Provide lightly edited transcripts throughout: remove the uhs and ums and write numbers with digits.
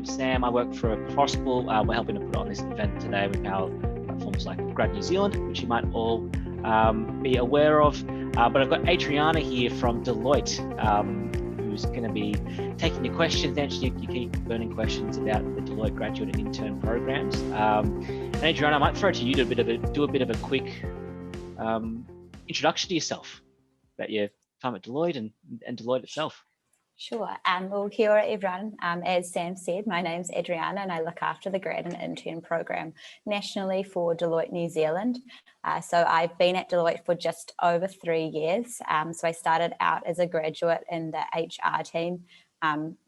name's Sam. I work for a hospital. We're helping to put on this event today with our platforms like Grad New Zealand, which you might all be aware of. But I've got Adriana here from Deloitte, who's going to be taking your questions, answering your key burning questions about the Deloitte graduate and intern programs. And Adriana, I might throw it to you to do a bit of a quick introduction to yourself about your time at Deloitte and Deloitte itself. Sure. Well, kia ora everyone. As Sam said, my name's Adriana and I look after the grad and intern program nationally for Deloitte New Zealand. So I've been at Deloitte for just over 3 years. So I started out as a graduate in the HR team,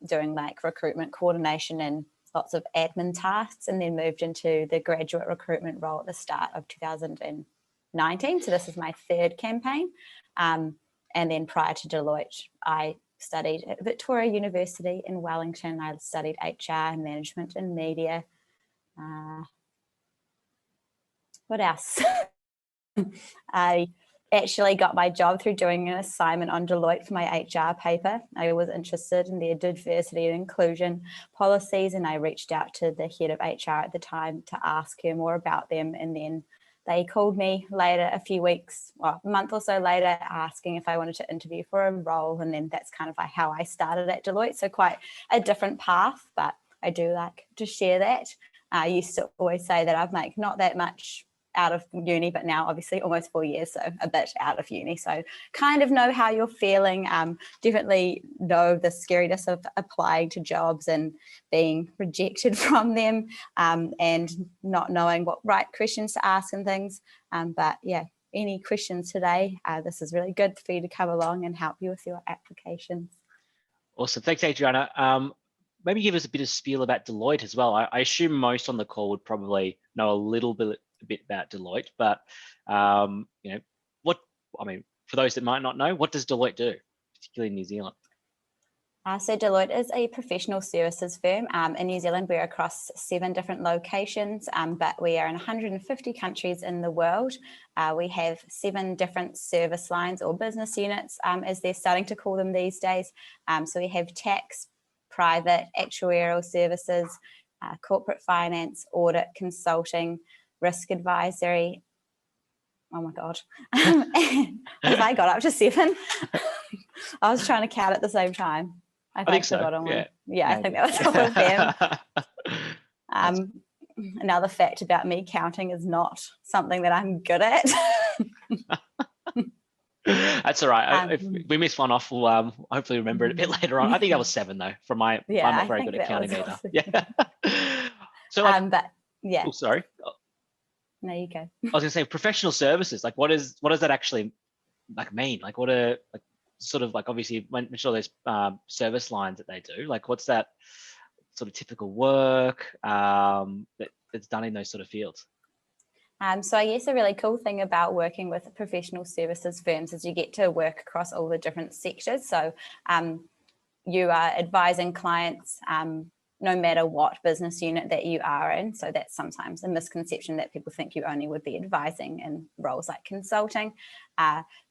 doing like recruitment coordination and lots of admin tasks, and then moved into the graduate recruitment role at the start of 2019. So this is my third campaign. And then prior to Deloitte, I studied at Victoria University in Wellington. I studied HR, management and media. What else? I actually got my job through doing an assignment on Deloitte for my HR paper. I was interested in their diversity and inclusion policies, and I reached out to the head of HR at the time to ask her more about them, and then they called me later, a month or so later, asking if I wanted to interview for a role. And then that's kind of like how I started at Deloitte. So quite a different path, but I do like to share that. I used to always say that I've like not that much out of uni, but now obviously almost 4 years, so a bit out of uni. So kind of know how you're feeling. Definitely know the scariness of applying to jobs and being rejected from them, and not knowing what right questions to ask and things. But yeah, any questions today, this is really good for you to come along and help you with your applications. Awesome. Thanks, Adriana. Maybe give us a bit of spiel about Deloitte as well. I assume most on the call would probably know a bit about Deloitte, but for those that might not know, what does Deloitte do, particularly in New Zealand? So Deloitte is a professional services firm. In New Zealand, we're across 7 different locations, but we are in 150 countries in the world. We have 7 different service lines or business units, as they're starting to call them these days. So we have tax, private, actuarial services, corporate finance, audit, consulting, risk advisory. Oh my God. Have I got up to 7? I was trying to count at the same time. I think so. Yeah, I think that was all of them. Another fact about me, counting is not something that I'm good at. That's all right. If we miss one off, we'll hopefully remember it a bit later on. I think that was 7 though. I'm not very good at counting either. Awesome. Yeah. So, but yeah. Oh, sorry. No, you go. I was going to say professional services. Like, what does that actually mean? Like, what are obviously mention all those service lines that they do. Like, what's that sort of typical work that's done in those sort of fields? So I guess a really cool thing about working with professional services firms is you get to work across all the different sectors. So you are advising clients no matter what business unit that you are in. So that's sometimes a misconception that people think you only would be advising in roles like consulting.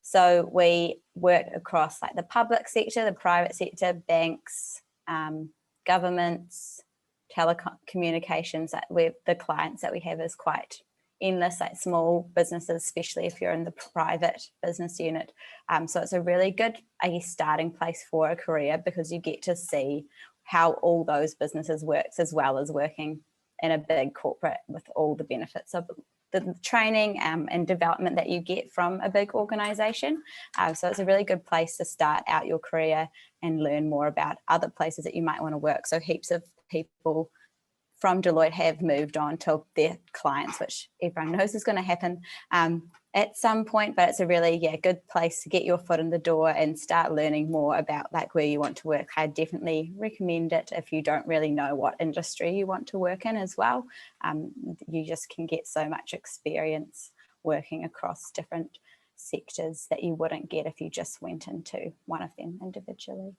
So we work across like the public sector, the private sector, banks, governments, telecommunications. The clients that we have is quite endless, like small businesses, especially if you're in the private business unit. So it's a really good, I guess, starting place for a career, because you get to see how all those businesses works, as well as working in a big corporate with all the benefits of the training and development that you get from a big organization. So it's a really good place to start out your career and learn more about other places that you might want to work. So heaps of people from Deloitte have moved on to their clients, which everyone knows is going to happen at some point, but it's a really good place to get your foot in the door and start learning more about like where you want to work. I definitely recommend it if you don't really know what industry you want to work in as well. You just can get so much experience working across different sectors that you wouldn't get if you just went into one of them individually.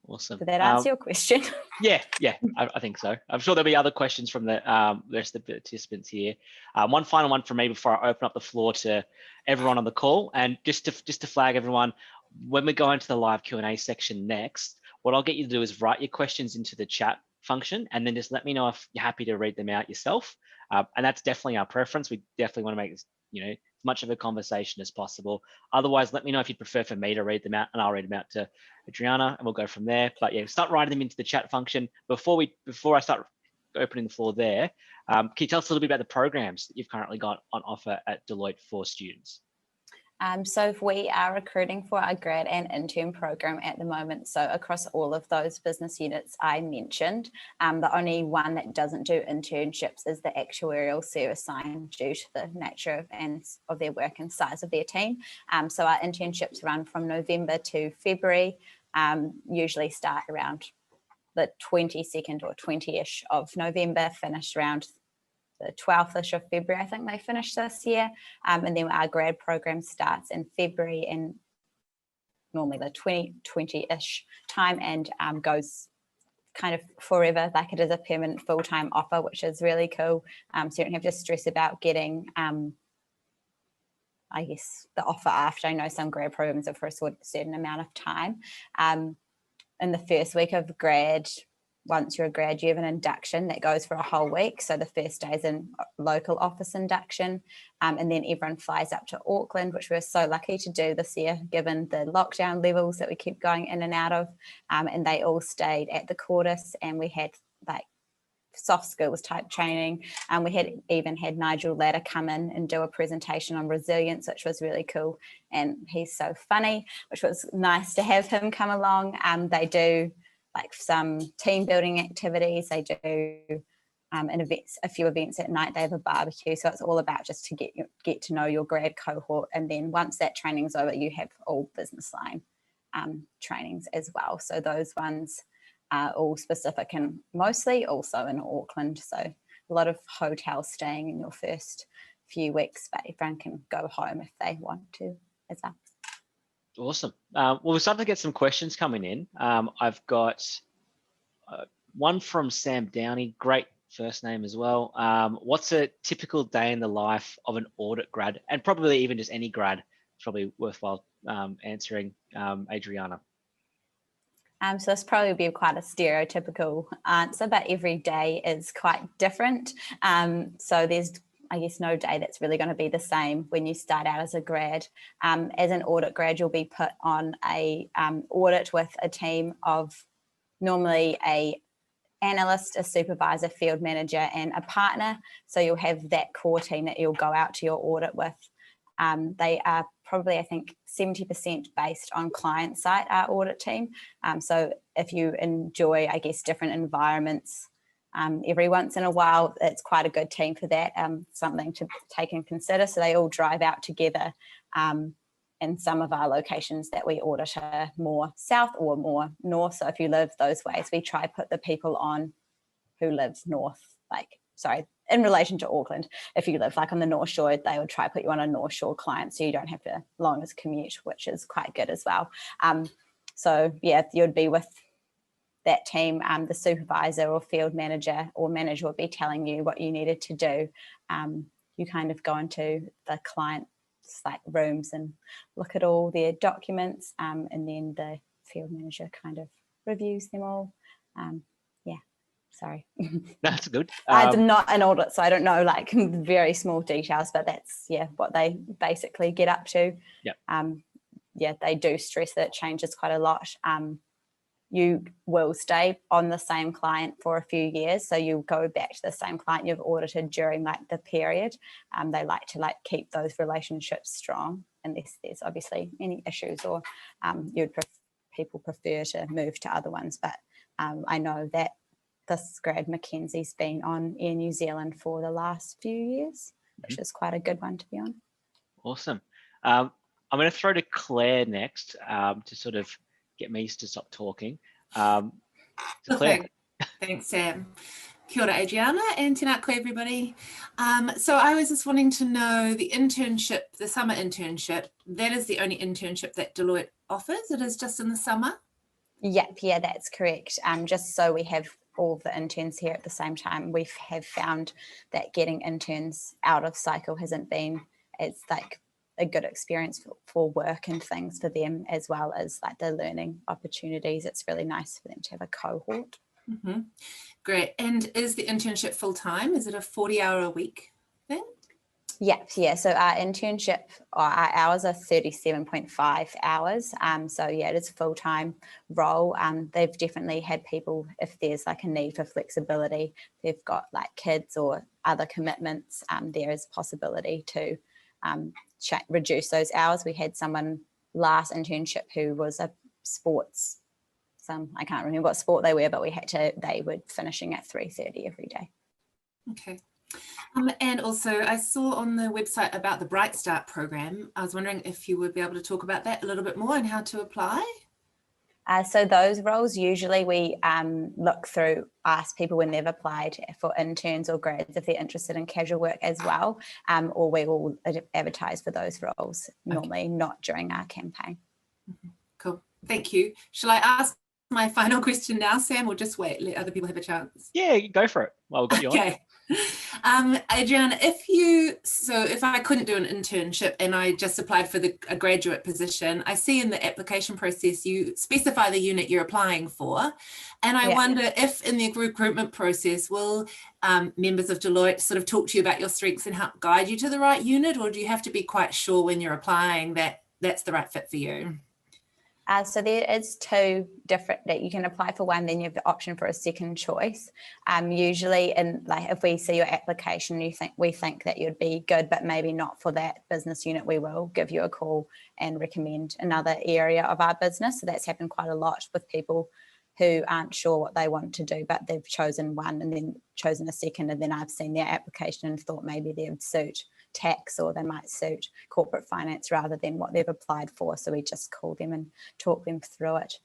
Awesome. Did that answer your question? Yeah, I think so. I'm sure there'll be other questions from the rest of the participants here. One final one from me before I open up the floor to everyone on the call. And just to flag everyone, when we go into the live Q&A section next, what I'll get you to do is write your questions into the chat function, and then just let me know if you're happy to read them out yourself. And that's definitely our preference. We definitely want to make this, as much of a conversation as possible. Otherwise, let me know if you'd prefer for me to read them out, and I'll read them out to Adriana, and we'll go from there. But yeah, start writing them into the chat function. Before I start opening the floor there, can you tell us a little bit about the programs that you've currently got on offer at Deloitte for students? So we are recruiting for our grad and intern program at the moment. So across all of those business units I mentioned, the only one that doesn't do internships is the actuarial service line, due to the nature of their work and size of their team. So our internships run from November to February, usually start around the 22nd or 20-ish of November, finish around the 12th-ish of February, I think they finished this year. And then our grad program starts in February, and normally the 20-ish time, and goes kind of forever, like it is a permanent full-time offer, which is really cool. So you don't have to stress about getting, I guess, the offer after. I know some grad programs are for a certain amount of time. In the first week of grad, once you're a grad, you have an induction that goes for a whole week. So the first day is in local office induction, and then everyone flies up to Auckland, which we're so lucky to do this year, given the lockdown levels that we keep going in and out of. And they all stayed at the Quartus, and we had like soft skills type training. We had even had Nigel Latter come in and do a presentation on resilience, which was really cool. And he's so funny, which was nice to have him come along. They do like some team building activities. They do a few events at night. They have a barbecue. So it's all about just to get to know your grad cohort. And then once that training's over, you have all business line trainings as well. So those ones are all specific and mostly also in Auckland. So a lot of hotel staying in your first few weeks, but everyone can go home if they want to as well. Awesome. Well, we're starting to get some questions coming in. I've got one from Sam Downey, great first name as well. What's a typical day in the life of an audit grad, and probably even just any grad? It's probably worthwhile answering, Adriana. So this probably would be quite a stereotypical answer, but every day is quite different. So there's, I guess, no day that's really going to be the same when you start out as a grad. As an audit grad, you'll be put on a audit with a team of normally a analyst, a supervisor, field manager, and a partner. So you'll have that core team that you'll go out to your audit with. They are probably, I think, 70% based on client site, our audit team. So if you enjoy, I guess, different environments, every once in a while, it's quite a good team for that, something to take and consider. So they all drive out together. And some of our locations that we audit are more south or more north. So if you live those ways, we try put the people on who live north, in relation to Auckland. If you live like on the North Shore, they would try put you on a North Shore client, so you don't have the longest commute, which is quite good as well. So yeah, you'd be with that team. The supervisor or field manager or manager would be telling you what you needed to do. You kind of go into the client's like rooms and look at all their documents, and then the field manager kind of reviews them all. Sorry. That's good. I'm not an audit, so I don't know like very small details, but that's what they basically get up to. Yep. They do stress that it changes quite a lot. You will stay on the same client for a few years, so you go back to the same client you've audited during like the period. They like to keep those relationships strong, unless there's obviously any issues or people prefer to move to other ones. But I know that this grad Mackenzie's been on Air New Zealand for the last few years, which is quite a good one to be on. Awesome. I'm going to throw to Claire next to sort of get me to stop talking. So Claire. Thanks, Sam. Kia ora, Adriana, and tēnā koe, everybody. So I was just wanting to know the internship, the summer internship, that is the only internship that Deloitte offers? It is just in the summer? Yep, yeah, that's correct. Just so we have all the interns here at the same time. We have found that getting interns out of cycle it's like a good experience for work and things for them, as well as like the learning opportunities. It's really nice for them to have a cohort. Mm-hmm. Great. And is the internship full-time? Is it a 40-hour-a-week thing? Yeah. So our internship, our hours are 37.5 hours. So yeah, it is a full-time role. They've definitely had people, if there's like a need for flexibility, they've got like kids or other commitments, there is a possibility to reduce those hours. We had someone last internship who was a sports, I can't remember what sport they were, but they were finishing at 3:30 every day. Okay. And also I saw on the website about the Bright Start program. I was wondering if you would be able to talk about that a little bit more and how to apply. So those roles, usually we look through, ask people when they've applied for interns or grads if they're interested in casual work as well, or we will advertise for those roles, normally not during our campaign. Cool, thank you. Shall I ask my final question now, Sam, or just wait, let other people have a chance? Yeah, go for it. Well, we've got you on. Okay. Adriana, if I couldn't do an internship and I just applied for a graduate position, I see in the application process you specify the unit you're applying for, and I wonder if in the recruitment process will members of Deloitte sort of talk to you about your strengths and help guide you to the right unit, or do you have to be quite sure when you're applying that that's the right fit for you? So there is two different that you can apply for. One, then you have the option for a second choice. Usually, if we see your application, we think that you'd be good, but maybe not for that business unit, we will give you a call and recommend another area of our business. So that's happened quite a lot with people who aren't sure what they want to do, but they've chosen one and then chosen a second, and then I've seen their application and thought maybe they would suit tax or they might suit corporate finance rather than what they've applied for. So we just call them and talk them through it.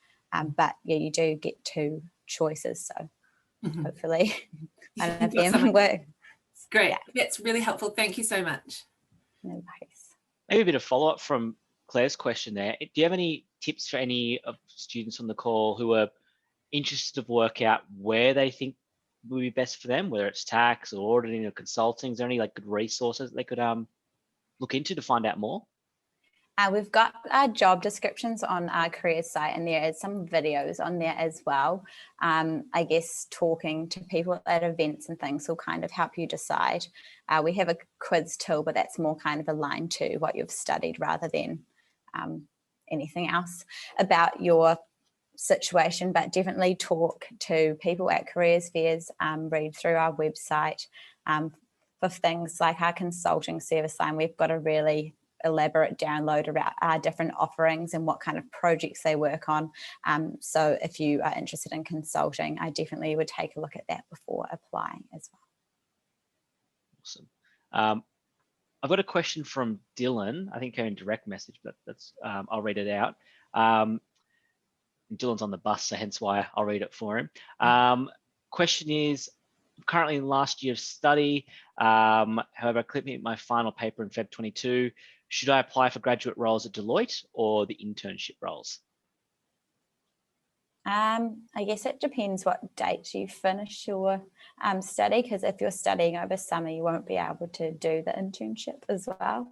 But yeah, you do get two choices. So hopefully one of them work. Great. Yeah. That's really helpful. Thank you so much. No worries. Maybe a bit of follow-up from Claire's question there. Do you have any tips for any of students on the call who are interested to work out where they think would be best for them, whether it's tax or auditing or consulting? Is there any like good resources they could look into to find out more? We've got our job descriptions on our careers site, and there is some videos on there as well. I guess talking to people at events and things will kind of help you decide. We have a quiz tool, but that's more kind of aligned to what you've studied rather than anything else about your situation. But definitely talk to people at careers fairs, read through our website. For things like our consulting service line, we've got a really elaborate download about our different offerings and what kind of projects they work on. So if you are interested in consulting, I definitely would take a look at that before applying as well. Awesome. I've got a question from Dylan. I think in direct message, but that's I'll read it out. Dylan's on the bus, so hence why I'll read it for him. Question is, I'm currently in last year of study. However, I completed my final paper in Feb 22. Should I apply for graduate roles at Deloitte or the internship roles? I guess it depends what date you finish your study, because if you're studying over summer, you won't be able to do the internship as well.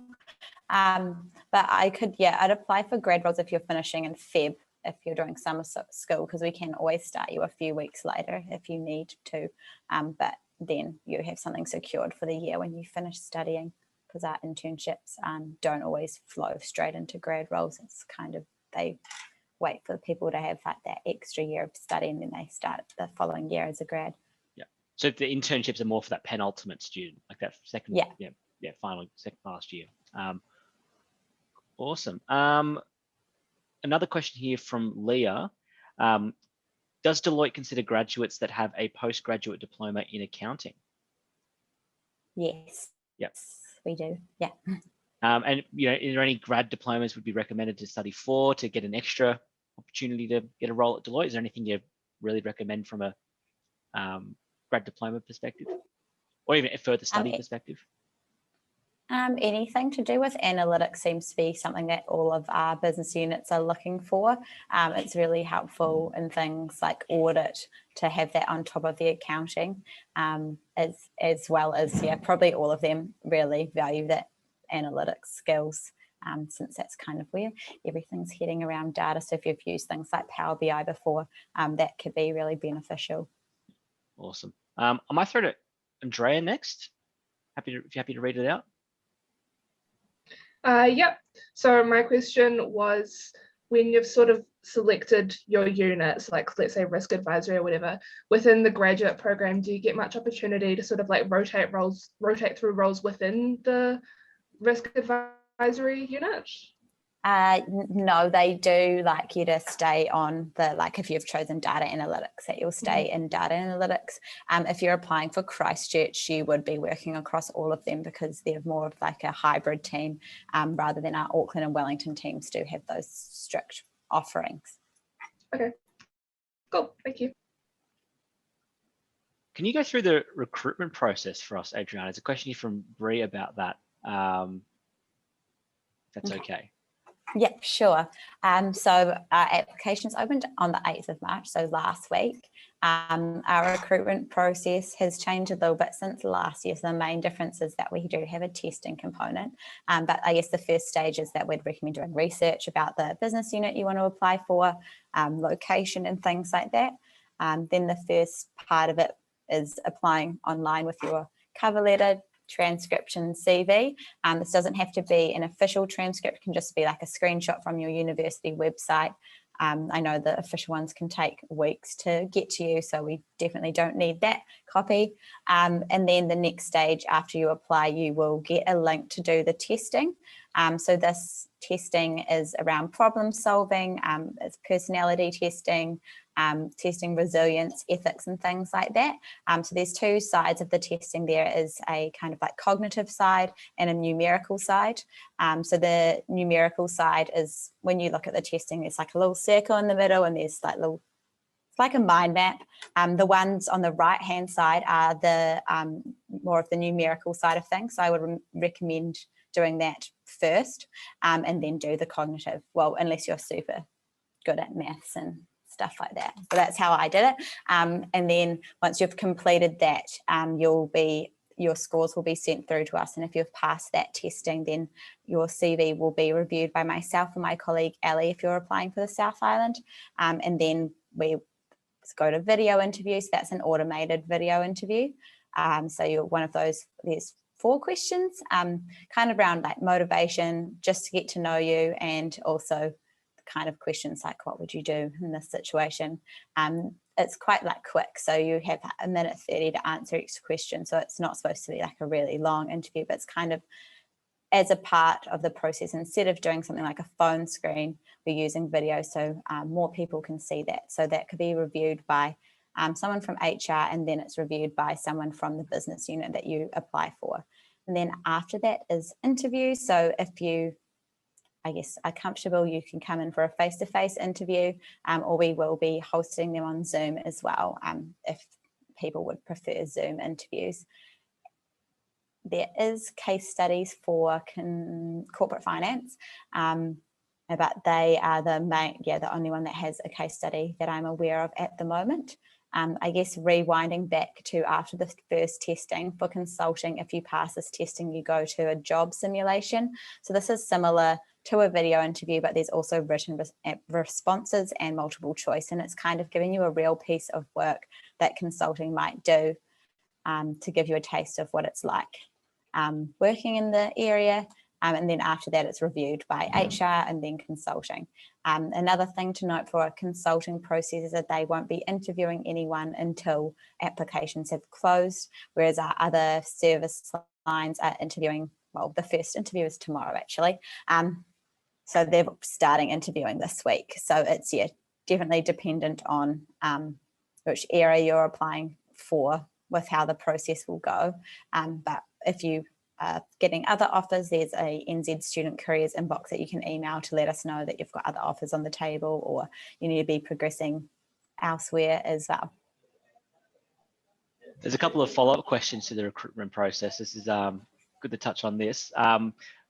But I'd apply for grad roles if you're finishing in Feb, if you're doing summer school, because we can always start you a few weeks later if you need to. But then you have something secured for the year when you finish studying, because our internships don't always flow straight into grad roles. It's kind of, they wait for people to have like that extra year of study and then they start the following year as a grad. Yeah. So the internships are more for that penultimate student, like that second, final, second last year. Awesome. Another question here from Leah. Does Deloitte consider graduates that have a postgraduate diploma in accounting? Yes. Yep. We do. Yeah. And is there any grad diplomas would be recommended to study for to get an extra opportunity to get a role at Deloitte? Is there anything you really recommend from a grad diploma perspective, or even a further study perspective? Anything to do with analytics seems to be something that all of our business units are looking for. It's really helpful in things like audit to have that on top of the accounting, as well as, probably all of them really value that analytics skills, since that's kind of where everything's heading around data. So if you've used things like Power BI before, that could be really beneficial Awesome. I might throw to Andrea next. If you're happy to read it out. Yep. So my question was, when you've sort of selected your units, like let's say risk advisory or whatever, within the graduate program, do you get much opportunity to sort of like rotate through roles within the risk advisory unit? No, they do like you to stay on the, like if you've chosen data analytics, that you'll stay in data analytics. If you're applying for Christchurch, you would be working across all of them because they're more of like a hybrid team, rather than our Auckland and Wellington teams do have those strict offerings. Okay, cool, thank you. Can you go through the recruitment process for us, Adriana? There's a question here from Bree about that. If that's okay. Yeah, sure. So our applications opened on the 8th of March, so last week. Our recruitment process has changed a little bit since last year. So the main difference is that we do have a testing component. But I guess the first stage is that we'd recommend doing research about the business unit you want to apply for, location and things like that. Then the first part of it is applying online with your cover letter, transcription, CV. This doesn't have to be an official transcript, it can just be like a screenshot from your university website. I know the official ones can take weeks to get to you, so we definitely don't need that copy. And then the next stage after you apply, you will get a link to do the testing. So this testing is around problem solving, it's personality testing, testing resilience, ethics and things like that. So there's two sides of the testing. There is a kind of like cognitive side and a numerical side. So the numerical side is when you look at the testing, there's like a little circle in the middle and there's like little, it's like a mind map. The ones on the right hand side are the more of the numerical side of things. So I would recommend doing that first and then do the cognitive, well, unless you're super good at maths and stuff like that. So that's how I did it. And then once you've completed that, your scores will be sent through to us. And if you've passed that testing, then your CV will be reviewed by myself and my colleague, Ali, if you're applying for the South Island. And then we go to video interviews. That's an automated video interview. So you're one of those, there's 4 questions, kind of around like motivation, just to get to know you, and also kind of questions like what would you do in this situation. It's quite like quick, so you have 1 minute 30 to answer each question, so it's not supposed to be like a really long interview, but it's kind of as a part of the process. Instead of doing something like a phone screen, we're using video, so more people can see that. So that could be reviewed by someone from HR, and then it's reviewed by someone from the business unit that you apply for. And then after that is interviews. So if you, I guess, are comfortable, you can come in for a face-to-face interview, or we will be hosting them on Zoom as well, if people would prefer Zoom interviews. There is case studies for corporate finance, but they are the only one that has a case study that I'm aware of at the moment. I guess rewinding back to after the first testing for consulting, if you pass this testing, you go to a job simulation. So this is similar to a video interview, but there's also written responses and multiple choice, and it's kind of giving you a real piece of work that consulting might do to give you a taste of what it's like working in the area. And then after that, it's reviewed by HR and then consulting. Another thing to note for a consulting process is that they won't be interviewing anyone until applications have closed, whereas our other service lines are interviewing, well, the first interview is tomorrow actually. So they're starting interviewing this week. So it's definitely dependent on which area you're applying for with how the process will go. But if you getting other offers, there's a NZ Student Careers inbox that you can email to let us know that you've got other offers on the table or you need to be progressing elsewhere as well. There's a couple of follow-up questions to the recruitment process. This is good to touch on this.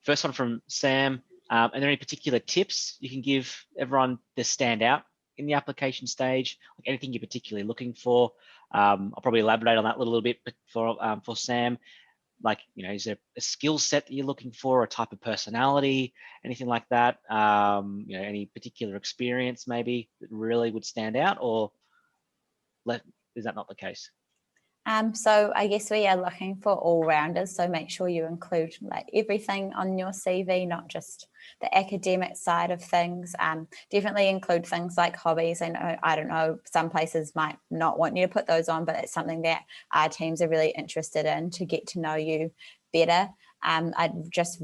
First one from Sam. Are there any particular tips you can give everyone to stand out in the application stage? Like anything you're particularly looking for? I'll probably elaborate on that a little bit for Sam. Like, is there a skill set that you're looking for, a type of personality, anything like that? Any particular experience maybe that really would stand out, or is that not the case? So I guess we are looking for all-rounders, so make sure you include like everything on your CV, not just the academic side of things. Definitely include things like hobbies. I don't know, some places might not want you to put those on, but it's something that our teams are really interested in to get to know you better. I'd just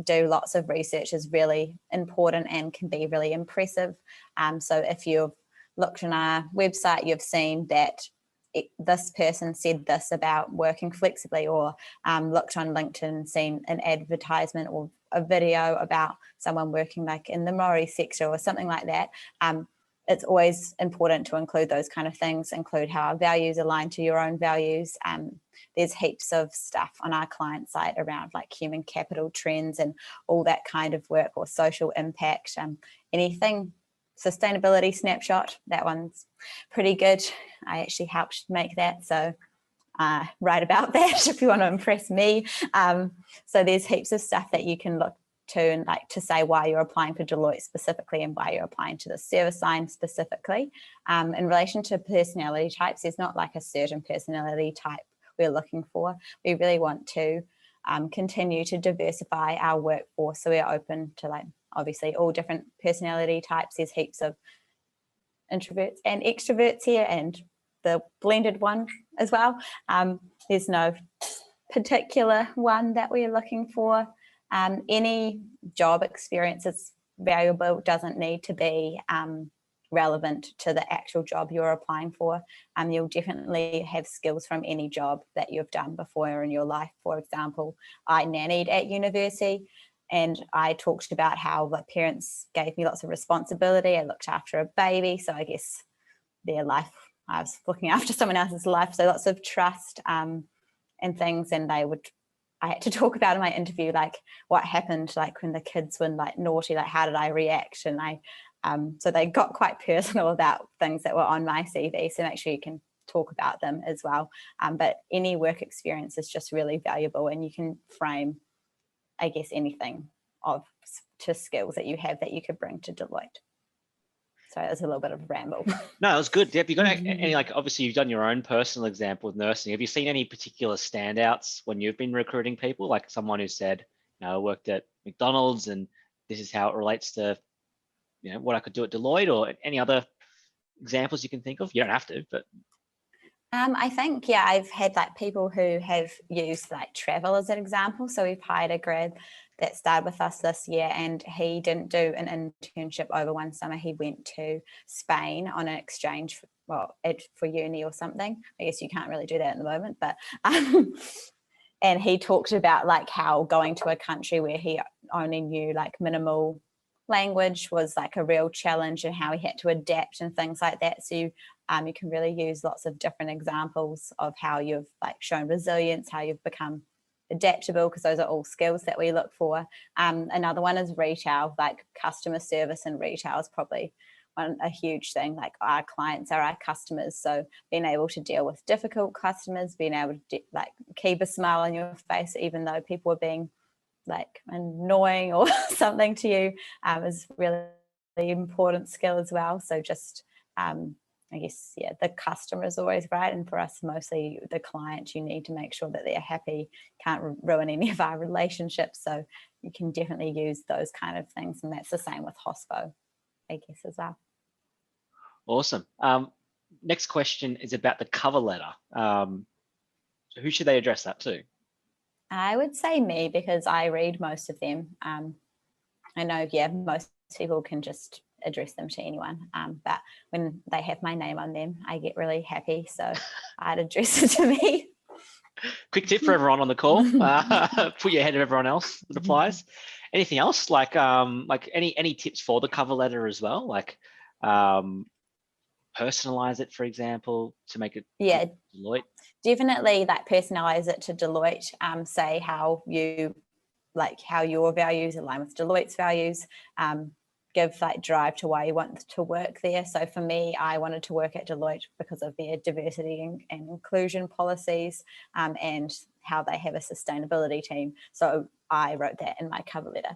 do lots of research is really important and can be really impressive. So if you've looked on our website, you've seen that this person said this about working flexibly, or looked on LinkedIn and seen an advertisement or a video about someone working like in the Maori sector or something like that. It's always important to include those kind of things, include how our values align to your own values. There's heaps of stuff on our client site around like human capital trends and all that kind of work, or social impact, anything. Sustainability snapshot, that one's pretty good. I actually helped make that, so write about that if you want to impress me. So there's heaps of stuff that you can look to and like to say why you're applying for Deloitte specifically and why you're applying to the service line specifically. In relation to personality types, there's not like a certain personality type we're looking for. We really want to continue to diversify our workforce, so we're open to like obviously all different personality types. There's heaps of introverts and extroverts here, and the blended one as well. There's no particular one that we're looking for. Any job experience is valuable, doesn't need to be relevant to the actual job you're applying for. You'll definitely have skills from any job that you've done before in your life. For example, I nannied at university, and I talked about how the parents gave me lots of responsibility. I looked after a baby, so I guess their life, I was looking after someone else's life, so lots of trust and things. And I had to talk about in my interview like what happened like when the kids were like naughty, like how did I react? And so they got quite personal about things that were on my CV, so make sure you can talk about them as well. But any work experience is just really valuable, and you can frame, I guess, anything to skills that you have that you could bring to Deloitte. So it was a little bit of a ramble. No, it was good. Have you got any, like, obviously you've done your own personal example with nursing. Have you seen any particular standouts when you've been recruiting people? Like someone who said, I worked at McDonald's and this is how it relates to, what I could do at Deloitte, or any other examples you can think of? You don't have to, but. I think, yeah, I've had like people who have used like travel as an example. So we've hired a grad that started with us this year, and he didn't do an internship over one summer. He went to Spain on an exchange, for uni or something. I guess you can't really do that at the moment, but and he talked about like how going to a country where he only knew like minimal language was like a real challenge, and how he had to adapt and things like that. So you can really use lots of different examples of how you've like shown resilience, how you've become adaptable, because those are all skills that we look for. Another one is retail, like customer service, and retail is probably a huge thing. Like our clients are our customers, so being able to deal with difficult customers, being able to like keep a smile on your face even though people are being like annoying or something to you is really important skill as well. So just I guess, yeah, the customer is always right, and for us mostly the client, you need to make sure that they're happy, can't ruin any of our relationships. So you can definitely use those kind of things, and that's the same with hospo, I guess, as well. Awesome. Next question is about the cover letter. So who should they address that to? I would say me, because I read most of them. I know, yeah, most people can just address them to anyone, but when they have my name on them, I get really happy, so I'd address it to me. Quick tip for everyone on the call: put you ahead of everyone else that applies. Anything else, like any tips for the cover letter as well, like personalize it, for example, to make it Deloitte? Definitely, like personalize it to Deloitte. Say how your values align with Deloitte's values. Give like drive to why you want to work there. So for me, I wanted to work at Deloitte because of their diversity and inclusion policies, and how they have a sustainability team. So I wrote that in my cover letter.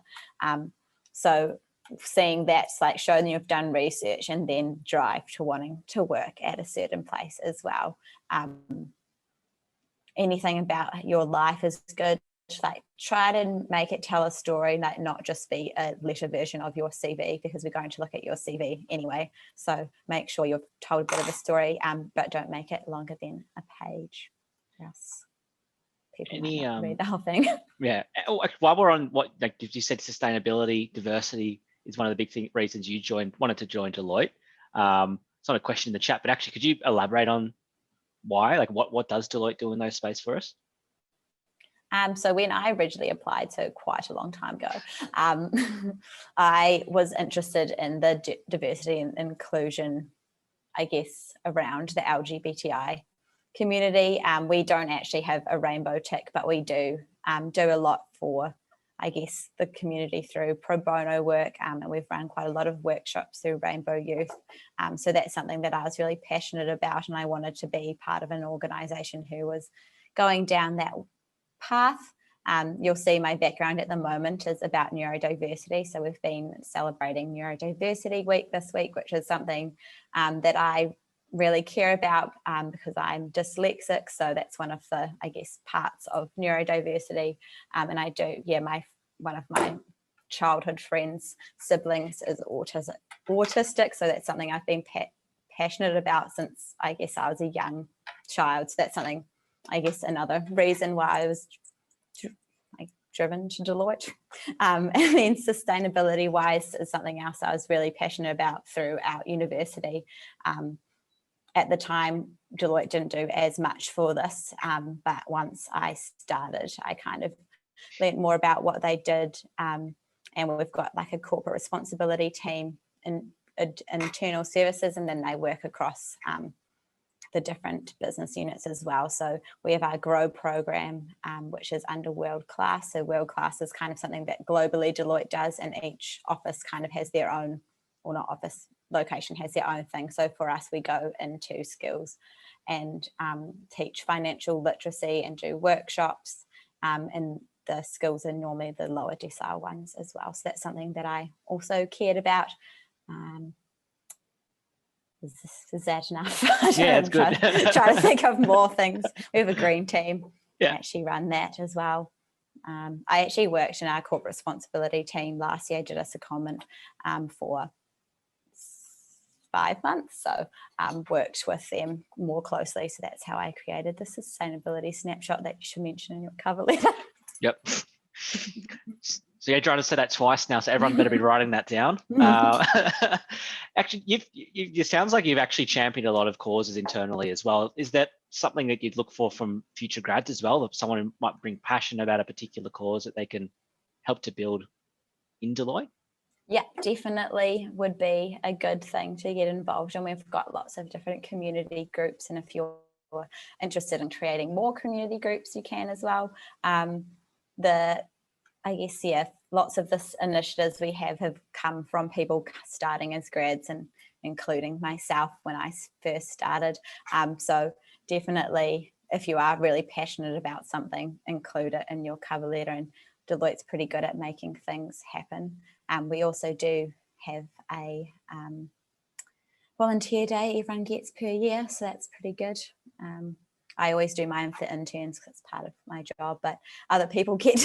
So seeing that's like showing you've done research, and then drive to wanting to work at a certain place as well. Anything about your life is good. Like try to make it tell a story, like not just be a letter version of your CV, because we're going to look at your CV anyway. So make sure you've told a bit of a story, but don't make it longer than a page. Yes. People might not read the whole thing. Yeah. While we're on what, like you said, sustainability, diversity is one of the big reasons you wanted to join Deloitte. It's not a question in the chat, but actually, could you elaborate on why? Like, what does Deloitte do in those space for us? So when I originally applied, so quite a long time ago, I was interested in the diversity and inclusion, I guess, around the LGBTI community. We don't actually have a rainbow tick, but we do a lot for, I guess, the community through pro bono work, and we've run quite a lot of workshops through Rainbow Youth. So that's something that I was really passionate about, and I wanted to be part of an organisation who was going down that path. You'll see my background at the moment is about neurodiversity. So we've been celebrating Neurodiversity Week this week, which is something that I really care about because I'm dyslexic. So that's one of the, I guess, parts of neurodiversity. And I do, one of my childhood friends' siblings is autistic. So that's something I've been passionate about since, I guess, I was a young child. So that's something, I guess, another reason why I was driven to Deloitte. And then sustainability wise is something else I was really passionate about throughout university. At the time, Deloitte didn't do as much for this, but once I started, I kind of learned more about what they did. And we've got like a corporate responsibility team in internal services, and then they work across the different business units as well. So we have our GROW program, which is under World Class. So World Class is kind of something that globally Deloitte does, and each office kind of has their own, or not office, location has their own thing. So for us, we go into skills and teach financial literacy and do workshops, and the skills are normally the lower decile ones as well. So that's something that I also cared about. Is that enough? Yeah, it's good. Try to think of more things. We have a green team. Yeah. I actually run that as well. I actually worked in our corporate responsibility team last year. I did a secondment for 5 months. So worked with them more closely. So that's how I created the sustainability snapshot that you should mention in your cover letter. Yep. So you're trying to say that twice now, so everyone better be writing that down. Actually, it sounds like you've actually championed a lot of causes internally as well. Is that something that you'd look for from future grads as well? If someone who might bring passion about a particular cause that they can help to build in Deloitte? Yeah, definitely would be a good thing to get involved in. We've got lots of different community groups, and if you're interested in creating more community groups, you can as well. I guess, yeah, lots of this initiatives we have come from people starting as grads, and including myself when I first started. So definitely, if you are really passionate about something, include it in your cover letter, and Deloitte's pretty good at making things happen. We also do have a volunteer day everyone gets per year, so that's pretty good. I always do mine for interns because it's part of my job, but other people get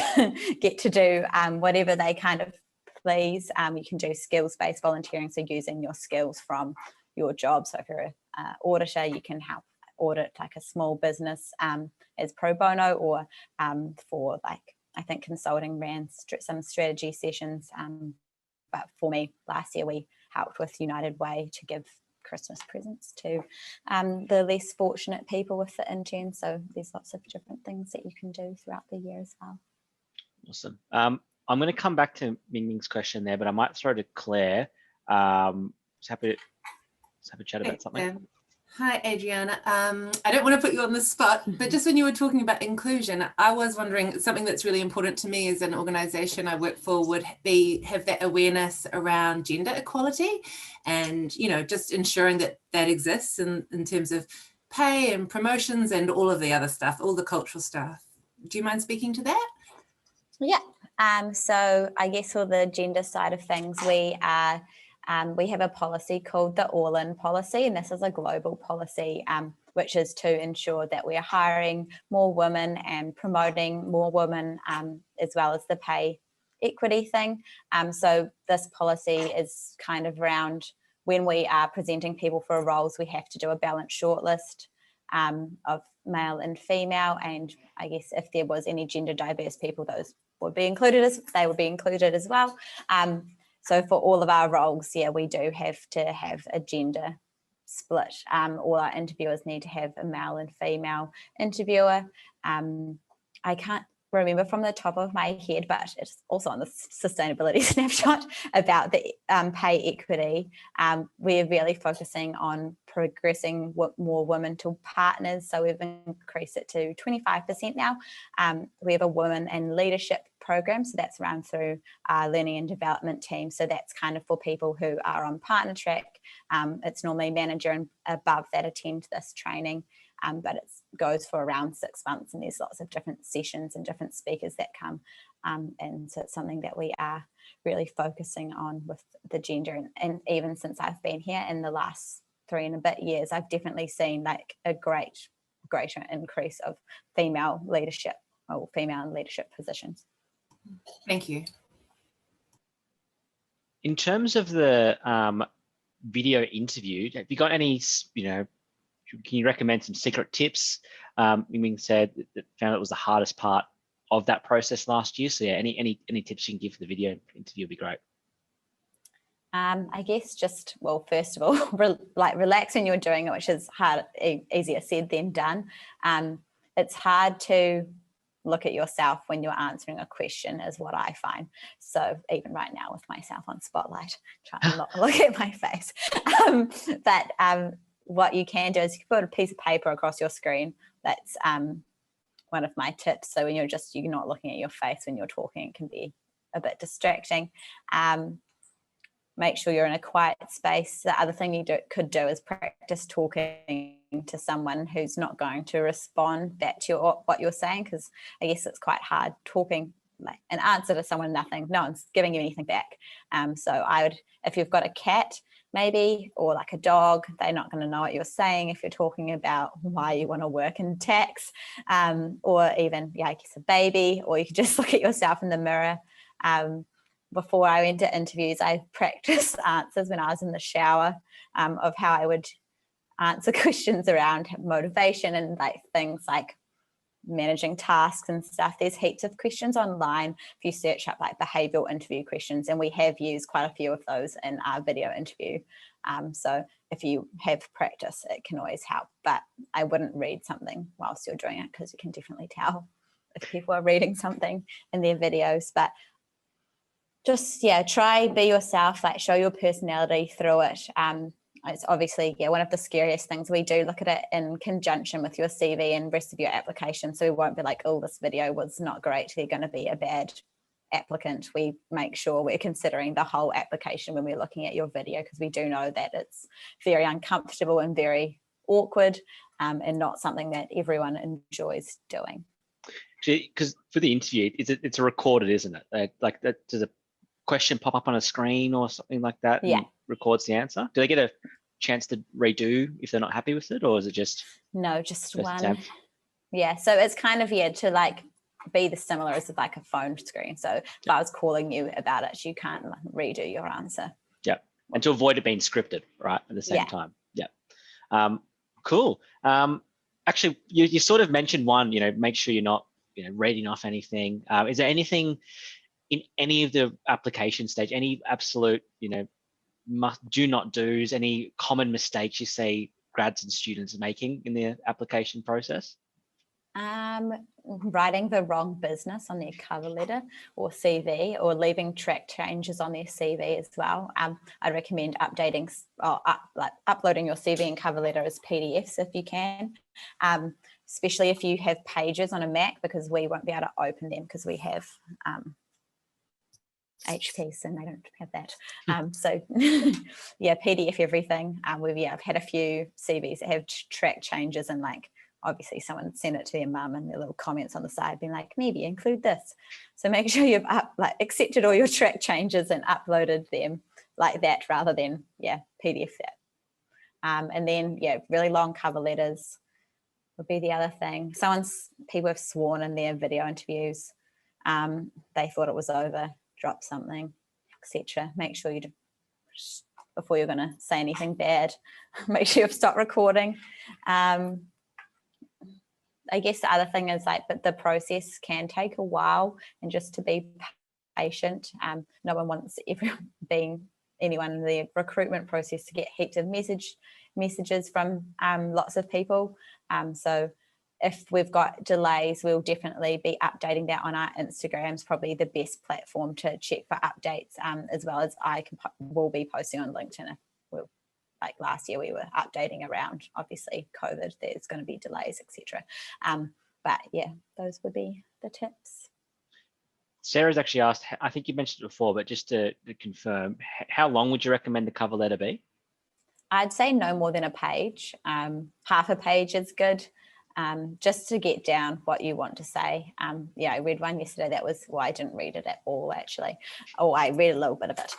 to do whatever they kind of please. You can do skills-based volunteering, so using your skills from your job. So if you're an auditor, you can help audit like a small business as pro bono, or for like, I think consulting ran some strategy sessions. But for me, last year we helped with United Way to give Christmas presents to the less fortunate people with the interns. So there's lots of different things that you can do throughout the year as well. Awesome. I'm going to come back to Ming Ming's question there, but I might throw to Claire. Just happy to chat about something. Hi, Adriana. I don't want to put you on the spot, but just when you were talking about inclusion, I was wondering, something that's really important to me as an organisation I work for would be have that awareness around gender equality, and, you know, just ensuring that that exists in terms of pay and promotions and all of the other stuff, all the cultural stuff. Do you mind speaking to that? Yeah. So I guess for the gender side of things, we have a policy called the All-In policy, and this is a global policy, which is to ensure that we are hiring more women and promoting more women, as well as the pay equity thing. So this policy is kind of around when we are presenting people for roles, we have to do a balanced shortlist of male and female, and I guess if there was any gender diverse people, those would be included as well. So for all of our roles, yeah, we do have to have a gender split. All our interviewers need to have a male and female interviewer. I can't remember from the top of my head, but it's also on the sustainability snapshot about the pay equity. We're really focusing on progressing more women to partners, so we've increased it to 25% now. We have a women in leadership program, so that's run through our learning and development team, so that's kind of for people who are on partner track. It's normally manager and above that attend this training. But it goes for around 6 months, and there's lots of different sessions and different speakers that come, and so it's something that we are really focusing on with the gender, and even since I've been here in the last 3 and a bit years, I've definitely seen like a greater increase of female leadership or female in leadership positions. Thank you. In terms of the video interview, have you got any, can you recommend some secret tips? Ming said that found it was the hardest part of that process last year. So yeah, any tips you can give for the video interview would be great. I guess just, well, first of all, relax when you're doing it, which is easier said than done. It's hard to look at yourself when you're answering a question is what I find. So even right now with myself on Spotlight, trying to not look at my face. But what you can do is you can put a piece of paper across your screen. That's one of my tips. So when you're not looking at your face when you're talking, it can be a bit distracting. Make sure you're in a quiet space. The other thing you could do is practice talking to someone who's not going to respond back to what you're saying, because I guess it's quite hard talking like an answer to someone, no one's giving you anything back. So I would, if you've got a cat maybe, or like a dog, they're not going to know what you're saying if you're talking about why you want to work in tax, or even, I guess a baby, or you could just look at yourself in the mirror. Before I went to interviews, I practiced answers when I was in the shower, of how I would answer questions around motivation and like things like managing tasks and stuff. There's heaps of questions online if you search up like behavioural interview questions, and we have used quite a few of those in our video interview. So if you have practice, it can always help, but I wouldn't read something whilst you're doing it, because you can definitely tell if people are reading something in their videos. But just, try be yourself, like show your personality through it. It's obviously, one of the scariest things. We do look at it in conjunction with your CV and rest of your application. So we won't be like, oh, this video was not great, they're going to be a bad applicant. We make sure we're considering the whole application when we're looking at your video, because we do know that it's very uncomfortable and very awkward, and not something that everyone enjoys doing. Because for the interview, it's a recorded, isn't it? Like that, does a question pop up on a screen or something like that? Yeah. And records the answer. Do they get a chance to redo if they're not happy with it, or is it just? No, just one. Attempt? Yeah. So it's kind of, to like be the similar as like a phone screen. So if I was calling you about it, you can't redo your answer. Yeah. And to avoid it being scripted, right? At the same time. Yeah. Cool. Actually, you sort of mentioned one, make sure you're not, reading off anything. Is there anything in any of the application stage, any absolute, do not do's, any common mistakes you see grads and students making in their application process? Writing the wrong business on their cover letter or CV, or leaving track changes on their CV as well. I recommend updating or uploading your CV and cover letter as PDFs if you can, especially if you have pages on a Mac, because we won't be able to open them because we have HPs and they don't have that. So PDF everything. I've had a few CVs that have track changes and like obviously someone sent it to their mum and their little comments on the side being like, maybe include this. So make sure you've accepted all your track changes and uploaded them like that rather than, PDF that. And then, really long cover letters would be the other thing. People have sworn in their video interviews. They thought it was over, drop something, etc. Make sure you, before you're going to say anything bad, make sure you've stopped recording. I guess the other thing is but the process can take a while, and just to be patient. No one wants anyone in the recruitment process to get heaps of messages from lots of people. So if we've got delays, we'll definitely be updating that on our Instagrams, probably the best platform to check for updates, as well as will be posting on LinkedIn. Like last year we were updating around, obviously COVID, there's going to be delays, etc. But those would be the tips. Sarah's actually asked, I think you mentioned it before, but just to confirm, how long would you recommend the cover letter be? I'd say no more than a page. Half a page is good, just to get down what you want to say. I read one yesterday that was, I didn't read it at all actually. Oh, I read a little bit of it,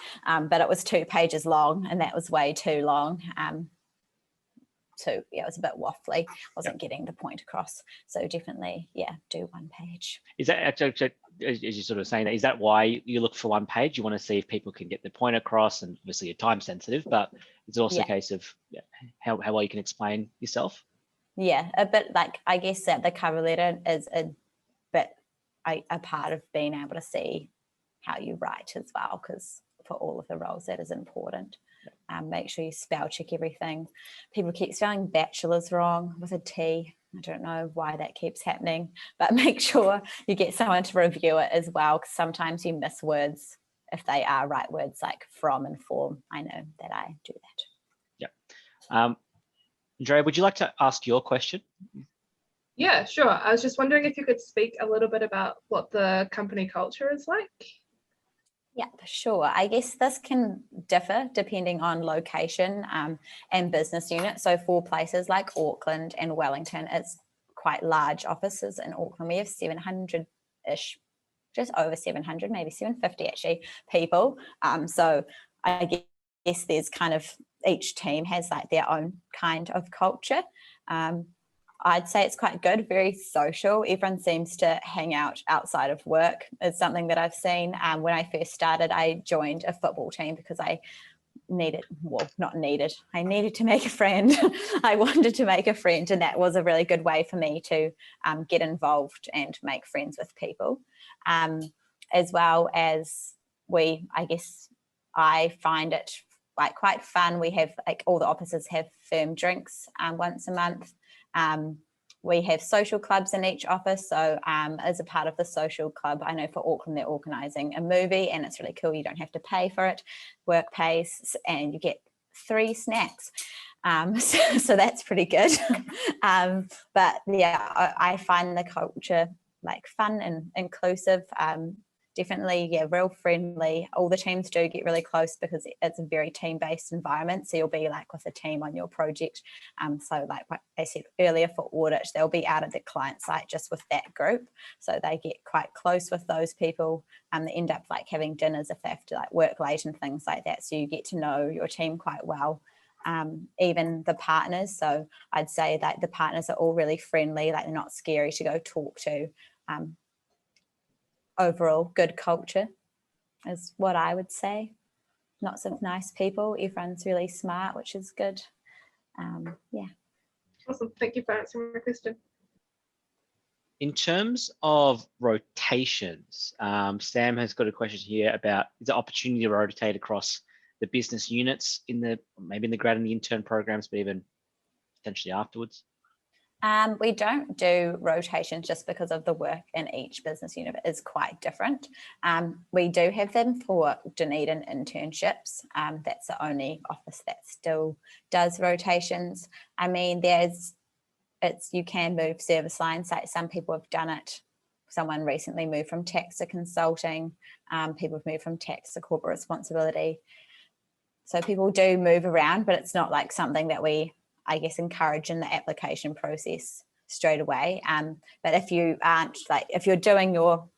but it was 2 pages long, and that was way too long. So it was a bit waffly, wasn't getting the point across. So definitely, do 1 page. Is that actually, as you're sort of saying that, is that why you look for 1 page? You want to see if people can get the point across, and obviously you're time sensitive, but it's also a case of how well you can explain yourself. Yeah, a bit like, I guess that the cover letter is a bit a part of being able to see how you write as well, because for all of the roles that is important. Make sure you spell check everything. People keep spelling bachelor's wrong with a T. I don't know why that keeps happening, but make sure you get someone to review it as well, because sometimes you miss words if they are right words, like from and form. I know that I do that. Yeah. Andrea, would you like to ask your question? Yeah, sure. I was just wondering if you could speak a little bit about what the company culture is like. Yeah, for sure. I guess this can differ depending on location and business unit. So for places like Auckland and Wellington, it's quite large offices. In Auckland, we have 700-ish, just over 700, maybe 750 actually, people. So I guess there's kind of, each team has like their own kind of culture. I'd say it's quite good, very social. Everyone seems to hang out outside of work. It's something that I've seen. When I first started, I joined a football team because I needed to make a friend. I wanted to make a friend, and that was a really good way for me to get involved and make friends with people. As well as I find it like quite fun. We have like all the offices have firm drinks once a month. We have social clubs in each office. So as a part of the social club, I know for Auckland, they're organising a movie, and it's really cool. You don't have to pay for it. Work pays, and you get 3 snacks. So that's pretty good. But I find the culture like fun and inclusive. Definitely, real friendly. All the teams do get really close because it's a very team-based environment. So you'll be like with a team on your project. So like what I said earlier, for audit, they'll be out at the client site just with that group. So they get quite close with those people. They end up like having dinners if they have to like work late and things like that. So you get to know your team quite well. Even the partners. So I'd say that the partners are all really friendly, like they're not scary to go talk to. Overall good culture is what I would say. Lots of nice people. Everyone's really smart, which is good. Awesome. Thank you for answering my question. In terms of rotations, Sam has got a question here about the opportunity to rotate across the business units maybe in the grad and the intern programs, but even potentially afterwards. We don't do rotations just because of the work in each business unit is quite different. We do have them for Dunedin internships. That's the only office that still does rotations. I mean, you can move service lines. Like some people have done it. Someone recently moved from tax to consulting. People have moved from tax to corporate responsibility. So people do move around, but it's not like something that we, I guess, encourage in the application process. straight away. But if you aren't, like, if you're doing your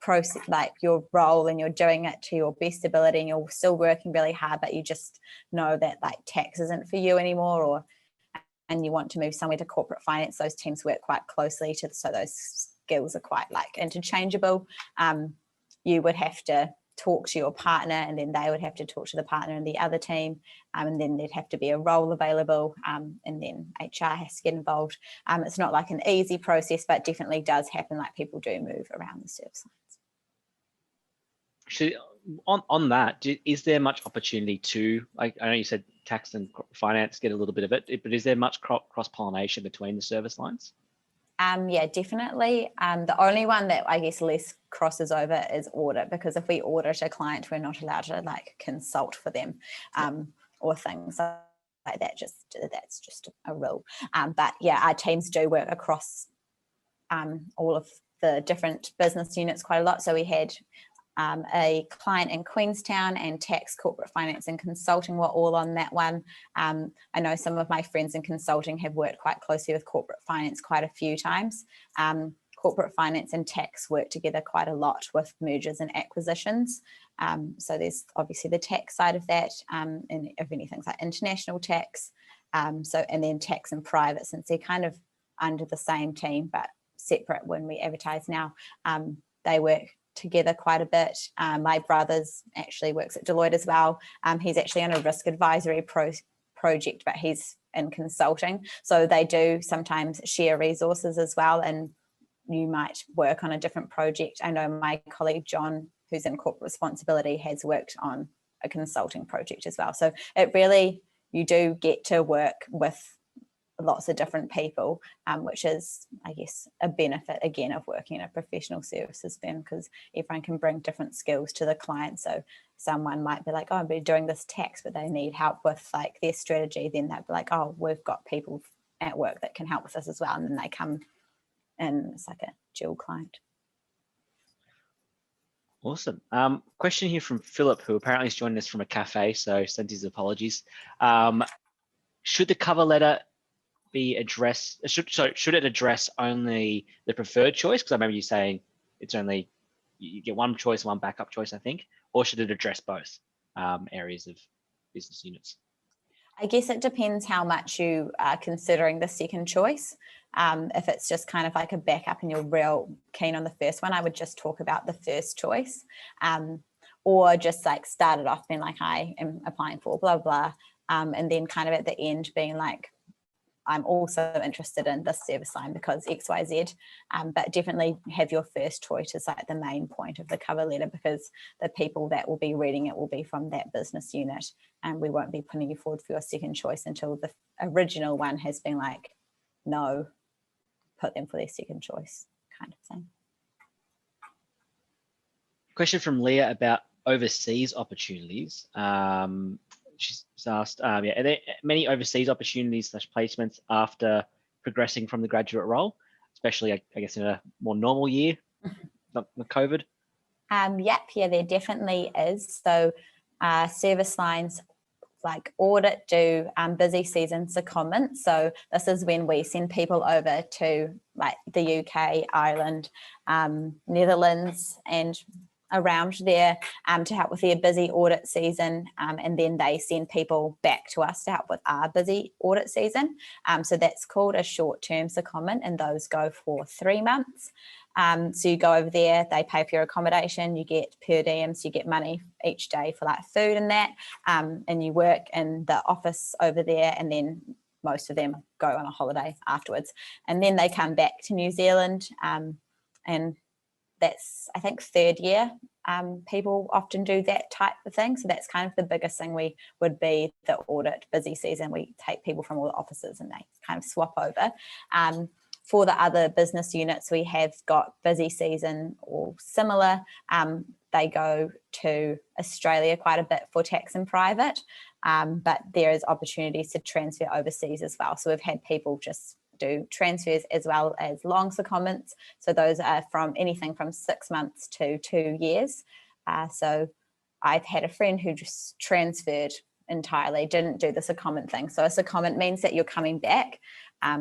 process, like your role, and you're doing it to your best ability, and you're still working really hard, but you just know that like tax isn't for you anymore, and you want to move somewhere to corporate finance, those teams work quite closely so those skills are quite like interchangeable. You would have to talk to your partner, and then they would have to talk to the partner in the other team, and then there'd have to be a role available, and then HR has to get involved. It's not like an easy process, but definitely does happen, like people do move around the service lines. Actually, on that, is there much opportunity to, like, I know you said tax and finance get a little bit of it, but is there much cross-pollination between the service lines? Yeah, definitely. The only one that I guess less crosses over is audit, because if we audit a client, we're not allowed to like consult for them, or things like that. That's just a rule. But yeah, our teams do work across all of the different business units quite a lot. So we had a client in Queenstown, and tax, corporate finance and consulting were all on that one. I know some of my friends in consulting have worked quite closely with corporate finance quite a few times. Corporate finance and tax work together quite a lot with mergers and acquisitions. So there's obviously the tax side of that, and if anything's like international tax. And then tax and private, since they're kind of under the same team but separate when we advertise now, they work together quite a bit. My brother's actually works at Deloitte as well. He's actually on a risk advisory project, but he's in consulting. So they do sometimes share resources as well, and you might work on a different project. I know my colleague John, who's in corporate responsibility, has worked on a consulting project as well. So it really, you do get to work with lots of different people, which is, I guess, a benefit again of working in a professional services firm, because everyone can bring different skills to the client. So someone might be like, oh, I'm doing this tax, but they need help with like their strategy. Then they'd be like, oh, we've got people at work that can help with this as well. And then they come in, it's like a dual client. Awesome. Question here from Philip, who apparently is joining us from a cafe, so sends his apologies. Should the cover letter be addressed, should it address only the preferred choice? Because I remember you saying it's only, you get one choice, one backup choice, I think, or should it address both areas of business units? I guess it depends how much you are considering the second choice. If it's just kind of like a backup and you're real keen on the first one, I would just talk about the first choice, or just like start it off being like, I am applying for blah, blah, and then kind of at the end being like, I'm also interested in this service line because X, Y, Z, but definitely have your first choice as like the main point of the cover letter, because the people that will be reading it will be from that business unit, and we won't be putting you forward for your second choice until the original one has been like, no, put them for their second choice kind of thing. Question from Leah about overseas opportunities. She's asked, are there many overseas opportunities / placements after progressing from the graduate role, especially, I guess, in a more normal year, not with COVID? Yep, yeah, there definitely is. So service lines like audit do busy season secondment. So this is when we send people over to like the UK, Ireland, Netherlands, and around there to help with their busy audit season, and then they send people back to us to help with our busy audit season. So that's called a short-term secondment, and those go for 3 months. So you go over there, they pay for your accommodation, you get per diems, you get money each day for like food and that, and you work in the office over there, and then most of them go on a holiday afterwards, and then they come back to New Zealand, and that's, I think, third year. People often do that type of thing. So that's kind of the biggest thing we would be the audit busy season. We take people from all the offices and they kind of swap over. For the other business units, we have got busy season or similar. They go to Australia quite a bit for tax and private, but there is opportunities to transfer overseas as well. So we've had people just do transfers as well as long secondments. So those are from anything from 6 months to 2 years. So I've had a friend who just transferred entirely, didn't do the secondment thing. So a secondment means that you're coming back.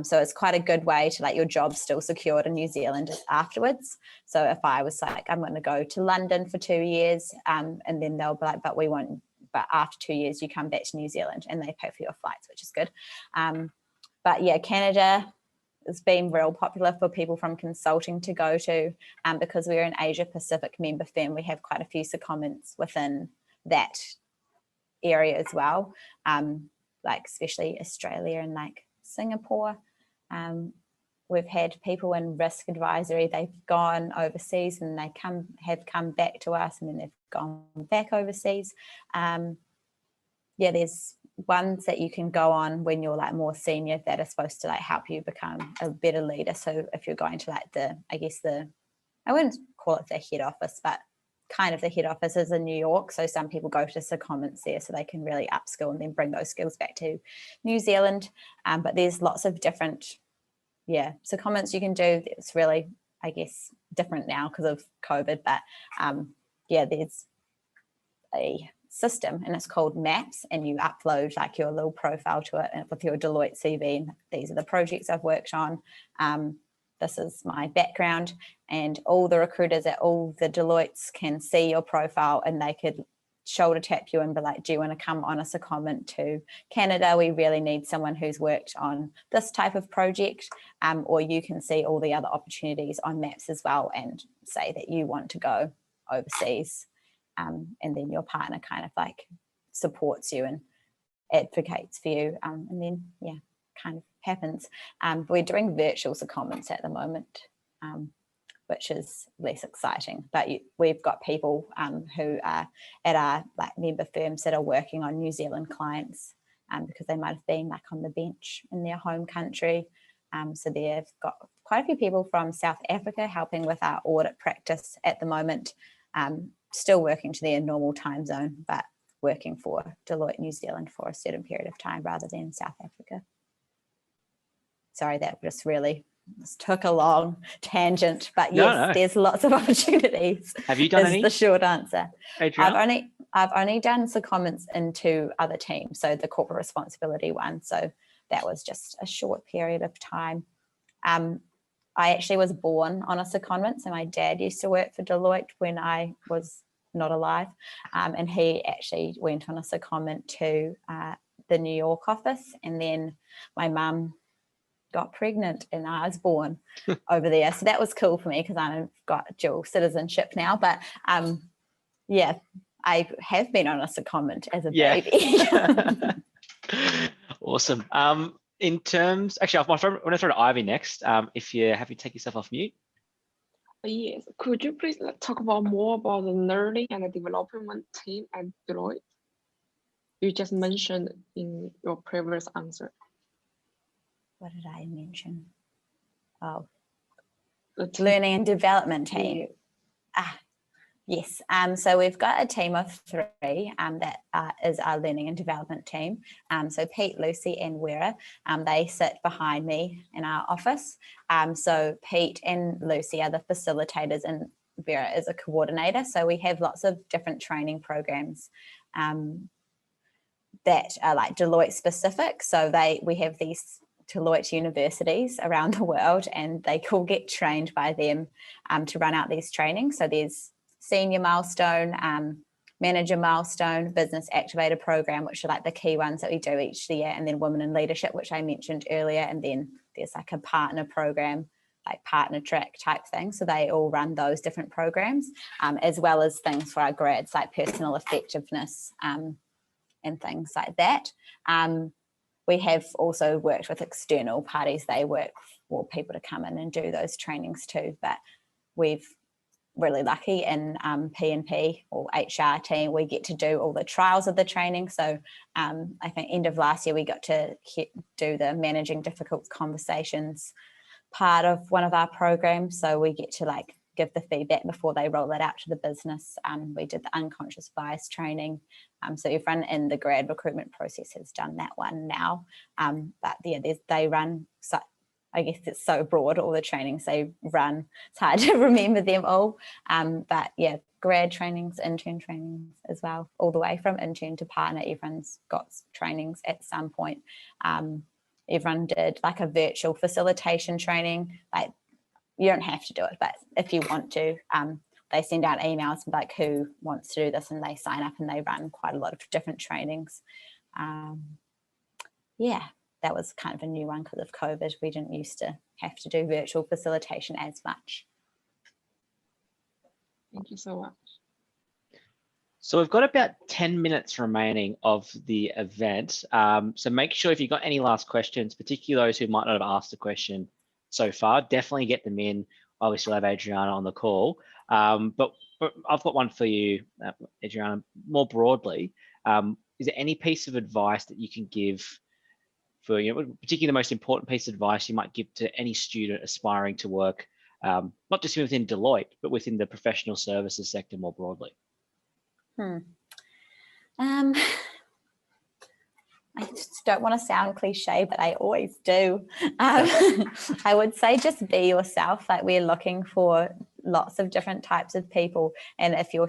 So it's quite a good way to, like, your job's still secured in New Zealand afterwards. So if I was like, I'm going to go to London for 2 years, and then they'll be like, but after 2 years you come back to New Zealand, and they pay for your flights, which is good. But yeah, Canada has been real popular for people from consulting to go to, because we're an Asia Pacific member firm. We have quite a few secondments within that area as well, like especially Australia and like Singapore. We've had people in risk advisory, they've gone overseas and they have come back to us, and then they've gone back overseas. Yeah, there's ones that you can go on when you're like more senior that are supposed to like help you become a better leader. So if you're going to like I wouldn't call it the head office, but kind of the head office is in New York. So some people go to secondments there so they can really upskill and then bring those skills back to New Zealand. But there's lots of different, secondments you can do. It's really, I guess, different now because of COVID. But there's a system and it's called Maps, and you upload like your little profile to it with your Deloitte CV. And these are the projects I've worked on. This is my background, and all the recruiters at all the Deloittes can see your profile, and they could shoulder tap you and be like, do you want to come on a secondment to Canada? We really need someone who's worked on this type of project. Or you can see all the other opportunities on Maps as well and say that you want to go overseas. And then your partner kind of like supports you and advocates for you. And then, kind of happens. We're doing virtual secondments at the moment, which is less exciting. But we've got people who are at our like member firms that are working on New Zealand clients because they might have been like on the bench in their home country. So they've got quite a few people from South Africa helping with our audit practice at the moment. Still working to their normal time zone, but working for Deloitte New Zealand for a certain period of time rather than South Africa. Sorry, that just really took a long tangent, but yes, there's lots of opportunities. Have you done any? The short answer. Adriana? I've only done secondments in 2 other teams, so the corporate responsibility one. So that was just a short period of time. I actually was born on a secondment. So my dad used to work for Deloitte when I was not alive. And he actually went on a secondment to the New York office. And then my mum got pregnant and I was born over there. So that was cool for me because I've got dual citizenship now. But I have been on a secondment as a baby. Awesome. In terms, actually, I'm going to throw to Ivy next. If you're happy to take yourself off mute. Yes, could you please talk more about the learning and the development team at Deloitte? You just mentioned in your previous answer. What did I mention? Oh, learning and development team. Yes, so we've got a team of 3 that is our learning and development team. So Pete, Lucy and Vera, they sit behind me in our office. So Pete and Lucy are the facilitators and Vera is a coordinator. So we have lots of different training programs that are like Deloitte specific. So we have these Deloitte universities around the world and they all get trained by them to run out these trainings. So there's senior milestone, manager milestone, business activator program, which are like the key ones that we do each year, and then women in leadership, which I mentioned earlier, and then there's like a partner program, like partner track type thing. So they all run those different programs, as well as things for our grads like personal effectiveness and things like that. We have also worked with external parties. They work for people to come in and do those trainings too, but we've really lucky in P&P or HR team, we get to do all the trials of the training. So I think end of last year, we got to do the managing difficult conversations part of one of our programs. So we get to like give the feedback before they roll it out to the business. We did the unconscious bias training. So everyone in the grad recruitment process has done that one now. But yeah, they run such, I guess it's so broad, all the trainings they run, it's hard to remember them all. But yeah, grad trainings, intern trainings as well, all the way from intern to partner. Everyone's got trainings at some point. Everyone did like a virtual facilitation training. Like, you don't have to do it, but if you want to, they send out emails like who wants to do this, and they sign up and they run quite a lot of different trainings. Yeah, that was kind of a new one because of COVID. We didn't used to have to do virtual facilitation as much. Thank you so much. So we've got about 10 minutes remaining of the event. So make sure if you've got any last questions, particularly those who might not have asked a question so far, definitely get them in while we still have Adriana on the call. But I've got one for you, Adriana, more broadly. Is there any piece of advice that you can give for, particularly the most important piece of advice you might give to any student aspiring to work, not just within Deloitte, but within the professional services sector more broadly? I just don't want to sound cliche, but I always do. I would say just be yourself. Like, we're looking for lots of different types of people, and if you're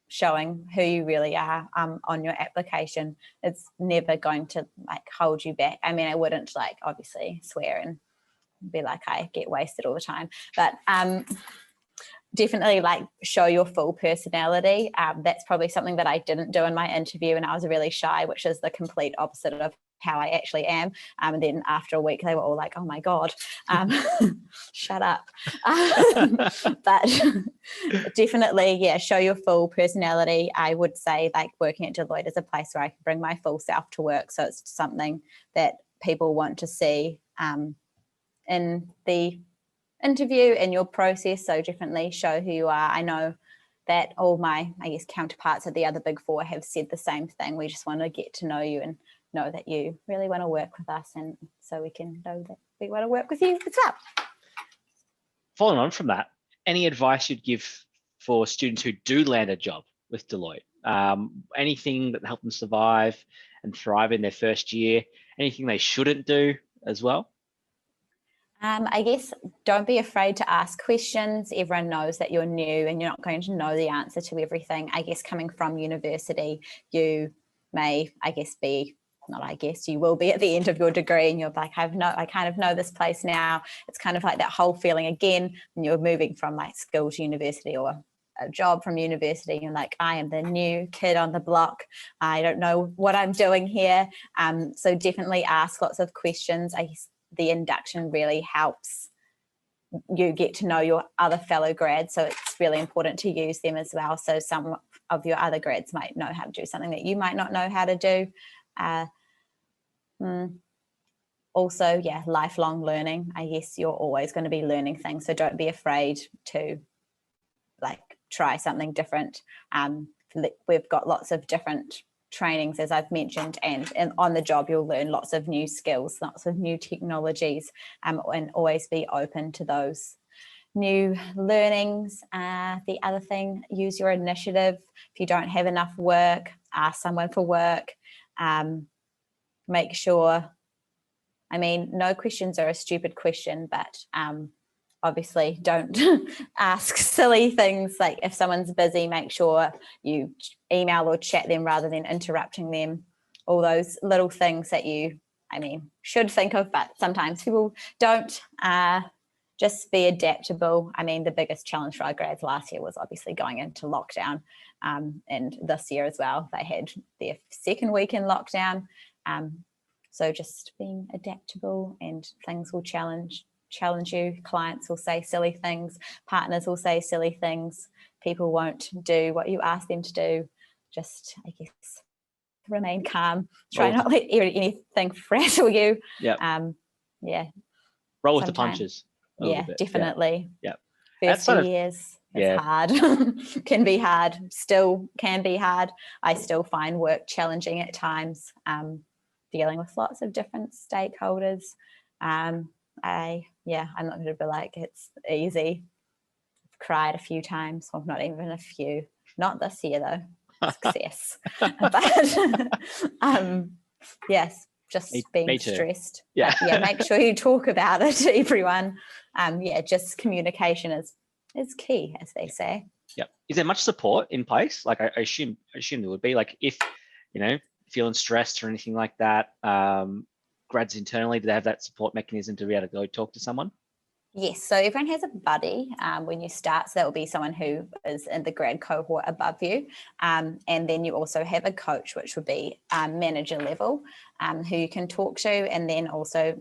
showing who you really are on your application, it's never going to like hold you back. I mean, I wouldn't like obviously swear and be like I get wasted all the time, but definitely like show your full personality. That's probably something that I didn't do in my interview, and I was really shy, which is the complete opposite of how I actually am. And then after a week, they were all like, oh my God, shut up. But definitely, yeah, show your full personality. I would say like working at Deloitte is a place where I can bring my full self to work. So it's something that people want to see in the interview, in your process. So definitely show who you are. I know that all my, I guess, counterparts at the other Big Four have said the same thing. We just want to get to know you and know that you really want to work with us, and so we can know that we want to work with you as well. Following on from that, any advice you'd give for students who do land a job with Deloitte? Anything that help them survive and thrive in their first year? Anything they shouldn't do as well? I guess don't be afraid to ask questions. Everyone knows that you're new and you're not going to know the answer to everything. I guess coming from university, you may, you will be at the end of your degree and you're like, I kind of know this place now. It's kind of like that whole feeling again when you're moving from like school to university or a job from university. You're like, I am the new kid on the block. I don't know what I'm doing here. So definitely ask lots of questions. I guess the induction really helps you get to know your other fellow grads. So it's really important to use them as well. So some of your other grads might know how to do something that you might not know how to do. Also, yeah, lifelong learning. I guess you're always going to be learning things. So don't be afraid to like try something different. We've got lots of different trainings, as I've mentioned, and on the job you'll learn lots of new skills, lots of new technologies, and always be open to those new learnings. The other thing, use your initiative. If you don't have enough work, ask someone for work. Make sure, I mean, no questions are a stupid question, but obviously don't ask silly things. Like if someone's busy, make sure you email or chat them rather than interrupting them. All those little things that you, should think of, but sometimes people don't. Just be adaptable. The biggest challenge for our grads last year was obviously going into lockdown, and this year as well, they had their second week in lockdown. So just being adaptable, and things will challenge you. Clients will say silly things, partners will say silly things, people won't do what you ask them to do. Just, I guess, remain calm, try not to let anything rattle you. Yeah, roll with the punches. Yeah, definitely. Yeah. First 2 years, it's hard. Can be hard, still can be hard. I still find work challenging at times, dealing with lots of different stakeholders. I'm not going to be like it's easy. I've cried a few times, well, not even a few, not this year though. Success. But yes, just being stressed. Yeah. But, make sure you talk about it to everyone. Just communication is key, as they say. Yep. is there much support in place? Like I assume there would be, like if, feeling stressed or anything like that, grads internally, do they have that support mechanism to be able to go talk to someone? Yes, so everyone has a buddy when you start. So that will be someone who is in the grad cohort above you. And then you also have a coach, which would be manager level, who you can talk to. And then also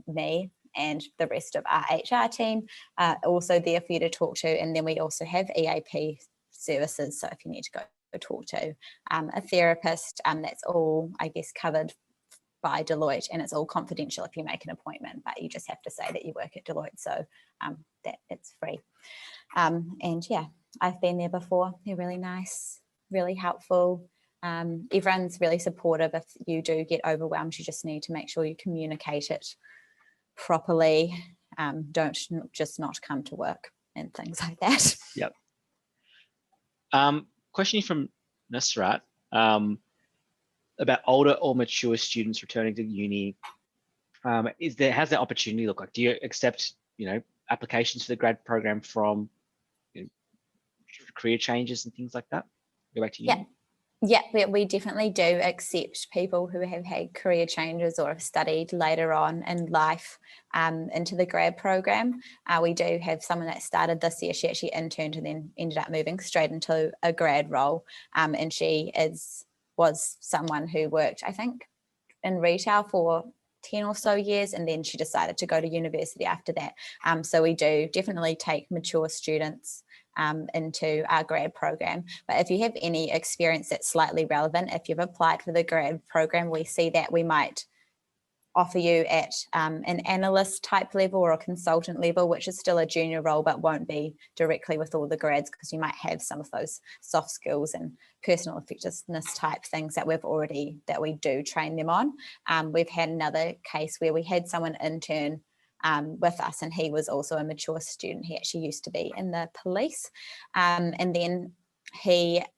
me and the rest of our HR team are also there for you to talk to. And then we also have EAP services. So if you need to go talk to a therapist, that's all, I guess, covered by Deloitte, and it's all confidential if you make an appointment, but you just have to say that you work at Deloitte, so that it's free. And yeah, I've been there before. They're really nice, really helpful. Everyone's really supportive. If you do get overwhelmed, you just need to make sure you communicate it properly. Don't just not come to work and things like that. Yep. Question from Nusrat. About older or mature students returning to uni, how's that opportunity look like? Do you accept, applications for the grad program from career changes and things like that? Go back to you. Yeah, we definitely do accept people who have had career changes or have studied later on in life into the grad program. We do have someone that started this year. She actually interned and then ended up moving straight into a grad role, and she was someone who worked, I think, in retail for 10 or so years, and then she decided to go to university after that. So we do definitely take mature students into our grad program. But if you have any experience that's slightly relevant, if you've applied for the grad program, we see that we might offer you at an analyst type level or a consultant level, which is still a junior role, but won't be directly with all the grads, because you might have some of those soft skills and personal effectiveness type things that we do train them on. We've had another case where we had someone intern with us, and he was also a mature student. He actually used to be in the police, and then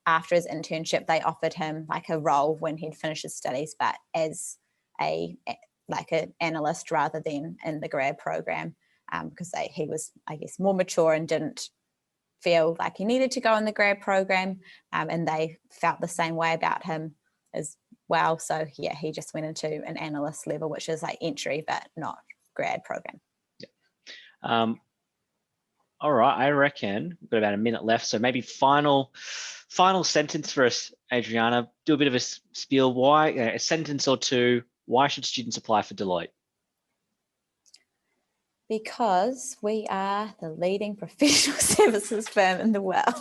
after his internship, they offered him like a role when he'd finished his studies, but as an analyst rather than in the grad program, because he was, I guess, more mature and didn't feel like he needed to go in the grad program, and they felt the same way about him as well. So yeah, he just went into an analyst level, which is like entry but not grad program. Yeah. All right, I reckon we've got about a minute left, so maybe final sentence for us, Adriana. Do a bit of a spiel. Why, a sentence or two. Why should students apply for Deloitte? Because we are the leading professional services firm in the world.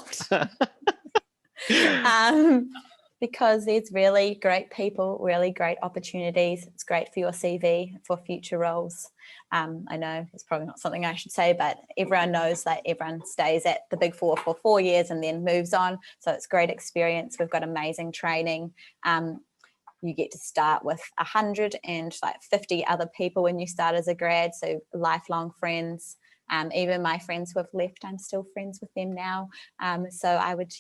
Because there's really great people, really great opportunities. It's great for your CV, for future roles. I know it's probably not something I should say, but everyone knows that everyone stays at the Big Four for 4 years and then moves on. So it's great experience. We've got amazing training. You get to start with 150 other people when you start as a grad, so lifelong friends. Even my friends who have left, I'm still friends with them now. So I would,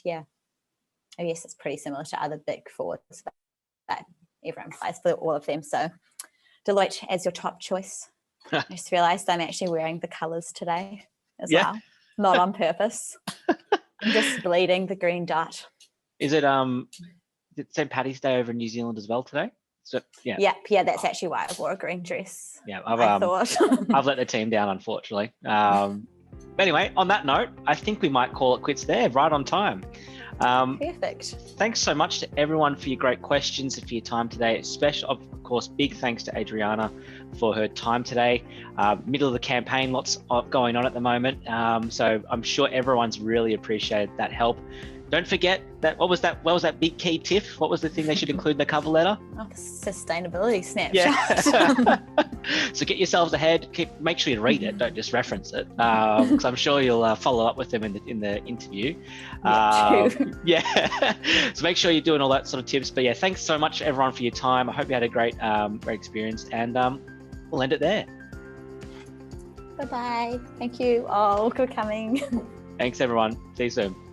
I guess it's pretty similar to other Big Fours, but everyone applies for all of them. So Deloitte as your top choice. I just realised I'm actually wearing the colours today as well, not on purpose. I'm just bleeding the green dot. Is it St. Paddy's Day over in New Zealand as well today? So yeah, that's actually why I wore a green dress. Yeah, I thought. I've let the team down, unfortunately. Anyway, on that note, I think we might call it quits there, right on time. Perfect. Thanks so much to everyone for your great questions and for your time today. Special, of course, big thanks to Adriana for her time today. Middle of the campaign, lots going on at the moment. So I'm sure everyone's really appreciated that help. Don't forget that, what was that big key tip? What was the thing they should include in the cover letter? Oh, the sustainability snapshot. Yeah. So get yourselves ahead. Make sure you read it. Don't just reference it, because I'm sure you'll follow up with them in the interview. Yeah. So make sure you're doing all that sort of tips. But yeah, thanks so much everyone for your time. I hope you had a great experience, and we'll end it there. Bye-bye. Thank you all for coming. Thanks everyone. See you soon.